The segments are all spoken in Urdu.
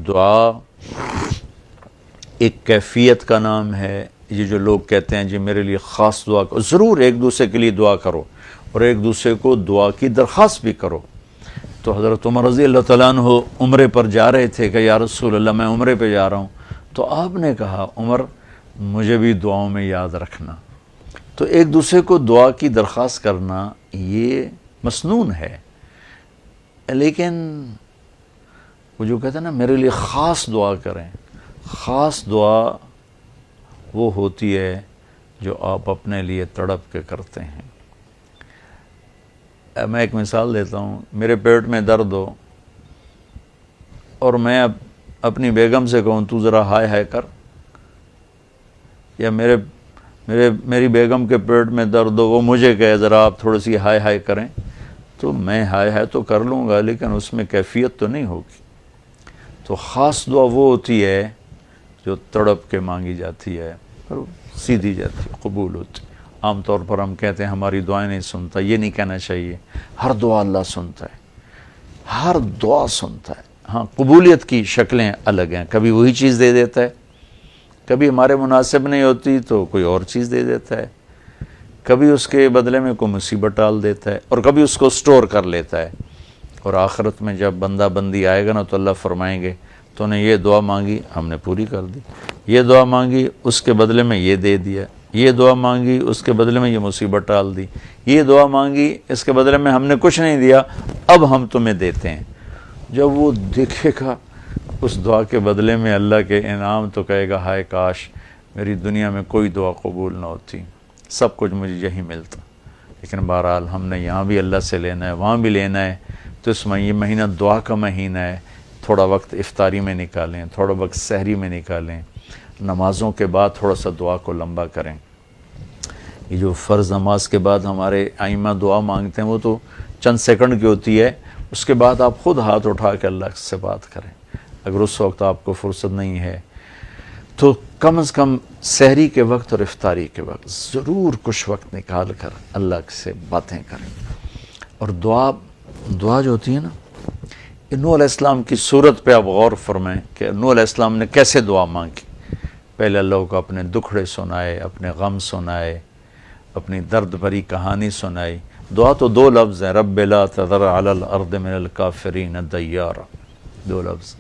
دعا ایک کیفیت کا نام ہے. یہ جو لوگ کہتے ہیں جی میرے لیے خاص دعا کرو، ضرور ایک دوسرے کے لیے دعا کرو اور ایک دوسرے کو دعا کی درخواست بھی کرو. تو حضرت عمر رضی اللہ تعالیٰ عنہ عمرے پر جا رہے تھے کہ یا رسول اللہ میں عمرے پہ جا رہا ہوں. تو آپ نے کہا عمر مجھے بھی دعاؤں میں یاد رکھنا. تو ایک دوسرے کو دعا کی درخواست کرنا یہ مسنون ہے، لیکن وہ جو کہتے ہیں نا میرے لیے خاص دعا کریں، خاص دعا وہ ہوتی ہے جو آپ اپنے لیے تڑپ کے کرتے ہیں. میں ایک مثال دیتا ہوں. میرے پیٹ میں درد ہو اور میں اپنی بیگم سے کہوں تو ذرا ہائے ہائے کر، یا میری بیگم کے پیٹ میں درد ہو وہ مجھے کہے ذرا آپ تھوڑی سی ہائے ہائے کریں، تو میں ہائے ہائے تو کر لوں گا لیکن اس میں کیفیت تو نہیں ہوگی. تو خاص دعا وہ ہوتی ہے جو تڑپ کے مانگی جاتی ہے اور سیدھی جاتی ہے، قبول ہوتی. عام طور پر ہم کہتے ہیں ہماری دعائیں نہیں سنتا، یہ نہیں کہنا چاہیے. ہر دعا اللہ سنتا ہے، ہر دعا سنتا ہے. ہاں قبولیت کی شکلیں الگ ہیں، کبھی وہی چیز دے دیتا ہے، کبھی ہمارے مناسب نہیں ہوتی تو کوئی اور چیز دے دیتا ہے، کبھی اس کے بدلے میں کوئی مصیبت ڈال دیتا ہے، اور کبھی اس کو سٹور کر لیتا ہے. اور آخرت میں جب بندہ بندی آئے گا نا تو اللہ فرمائیں گے تو نے یہ دعا مانگی ہم نے پوری کر دی، یہ دعا مانگی اس کے بدلے میں یہ دے دیا، یہ دعا مانگی اس کے بدلے میں یہ مصیبت ڈال دی، یہ دعا مانگی اس کے بدلے میں ہم نے کچھ نہیں دیا اب ہم تمہیں دیتے ہیں. جب وہ دیکھے گا اس دعا کے بدلے میں اللہ کے انعام تو کہے گا ہائے کاش میری دنیا میں کوئی دعا قبول نہ ہوتی، سب کچھ مجھے یہی ملتا. لیکن بہرحال ہم نے یہاں بھی اللہ سے لینا ہے وہاں بھی لینا ہے. تو اس میں یہ مہینہ دعا کا مہینہ ہے. تھوڑا وقت افطاری میں نکالیں، تھوڑا وقت سحری میں نکالیں، نمازوں کے بعد تھوڑا سا دعا کو لمبا کریں. یہ جو فرض نماز کے بعد ہمارے ائمہ دعا مانگتے ہیں وہ تو چند سیکنڈ کی ہوتی ہے، اس کے بعد آپ خود ہاتھ اٹھا کے اللہ سے بات کریں. اگر اس وقت آپ کو فرصت نہیں ہے تو کم از کم سحری کے وقت اور افطاری کے وقت ضرور کچھ وقت نکال کر اللہ سے باتیں کریں. اور دعا جو ہوتی ہے نا، نوح علیہ السلام کی صورت پہ آپ غور فرمائیں کہ نوح علیہ السلام نے کیسے دعا مانگی. پہلے اللہ کو اپنے دکھڑے سنائے، اپنے غم سنائے، اپنی درد بھری کہانی سنائی. دعا تو دو لفظ ہیں، رب لا تذر علی الارض من الکافرین دیارا، دو لفظ.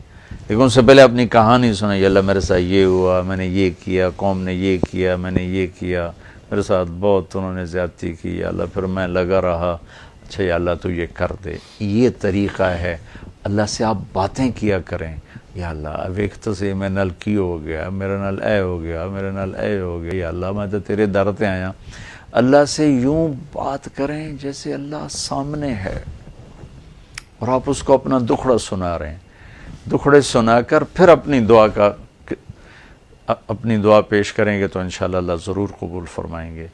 لیکن ان سے پہلے اپنی کہانی سنائی، اللہ میرے ساتھ یہ ہوا، میں نے یہ کیا، قوم نے یہ کیا، میں نے یہ کیا، میرے ساتھ بہت انہوں نے زیادتی کی، یا اللہ پھر میں لگا رہا، اچھا یا اللہ تو یہ کر دے. یہ طریقہ ہے. اللہ سے آپ باتیں کیا کریں، یا اللہ اب ایک تو سے میں نل کی ہو گیا، میرا نل اے ہو گیا، میرا نل اے ہو گیا، یا اللہ میں تو تیرے در پہ آیا. اللہ سے یوں بات کریں جیسے اللہ سامنے ہے اور آپ اس کو اپنا دکھڑا سنا رہے ہیں. دکھڑے سنا کر پھر اپنی دعا پیش کریں گے تو انشاءاللہ اللہ ضرور قبول فرمائیں گے.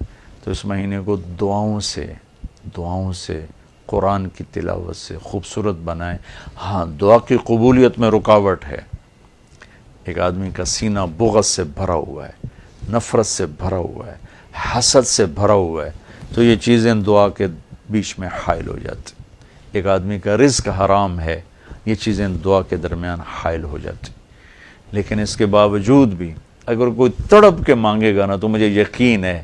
تو اس مہینے کو دعاؤں سے قرآن کی تلاوت سے خوبصورت بنائیں. ہاں دعا کی قبولیت میں رکاوٹ ہے. ایک آدمی کا سینہ بغض سے بھرا ہوا ہے، نفرت سے بھرا ہوا ہے، حسد سے بھرا ہوا ہے، تو یہ چیزیں دعا کے بیچ میں حائل ہو جاتی. ایک آدمی کا رزق حرام ہے، یہ چیزیں دعا کے درمیان حائل ہو جاتی. لیکن اس کے باوجود بھی اگر کوئی تڑپ کے مانگے گا نا تو مجھے یقین ہے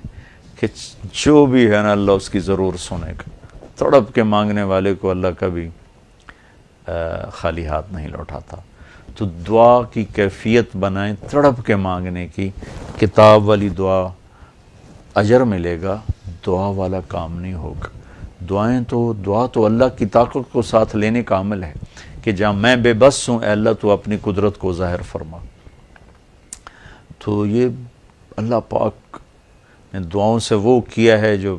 کہ جو بھی ہے نا اللہ اس کی ضرور سنے گا. تڑپ کے مانگنے والے کو اللہ کبھی خالی ہاتھ نہیں لوٹاتا. تو دعا کی کیفیت بنائیں تڑپ کے مانگنے کی. کتاب والی دعا اجر ملے گا، دعا والا کام نہیں ہوگا. دعا تو اللہ کی طاقت کو ساتھ لینے کا عمل ہے کہ جہاں میں بے بس ہوں اے اللہ تو اپنی قدرت کو ظاہر فرما. تو یہ اللہ پاک نے دعاؤں سے وہ کیا ہے جو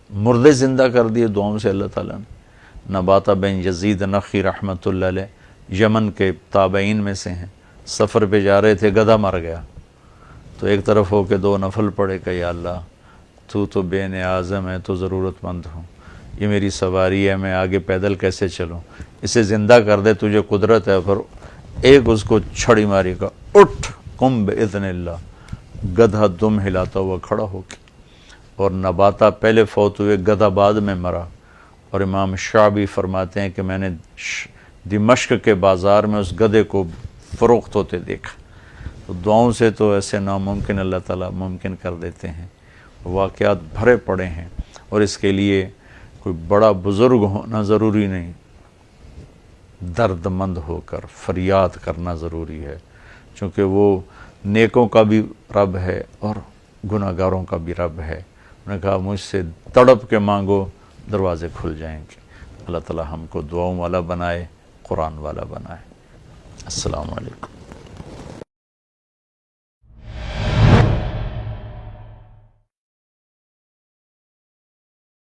مردے زندہ کر دیے دعاؤں سے. اللہ تعالیٰ نے نباتہ بن یزید نخی رحمۃ اللہ علیہ یمن کے تابعین میں سے ہیں، سفر پہ جا رہے تھے، گدھا مر گیا. تو ایک طرف ہو کے 2 نفل پڑھے کہ یا اللہ تو بے نیازم ہے، تو ضرورت مند ہوں، یہ میری سواری ہے، میں آگے پیدل کیسے چلوں، اسے زندہ کر دے، تجھے قدرت ہے. پھر ایک اس کو چھڑی ماری کا، اٹھ قم باذن اللہ. گدھا دم ہلاتا ہوا کھڑا ہو کے. اور نباتہ پہلے فوت ہوئے، گدھا بعد میں مرا. اور امام شعبی فرماتے ہیں کہ میں نے دمشق کے بازار میں اس گدھے کو فروخت ہوتے دیکھا. تو دعاؤں سے تو ایسے ناممکن اللہ تعالیٰ ممکن کر دیتے ہیں. واقعات بھرے پڑے ہیں، اور اس کے لیے کوئی بڑا بزرگ ہونا ضروری نہیں، درد مند ہو کر فریاد کرنا ضروری ہے، چونکہ وہ نیکوں کا بھی رب ہے اور گناہ گاروں کا بھی رب ہے. انہوں نے کہا مجھ سے تڑپ کے مانگو، دروازے کھل جائیں گے. اللہ تعالیٰ ہم کو دعاؤں والا بنائے، قرآن والا بنائے. السلام علیکم.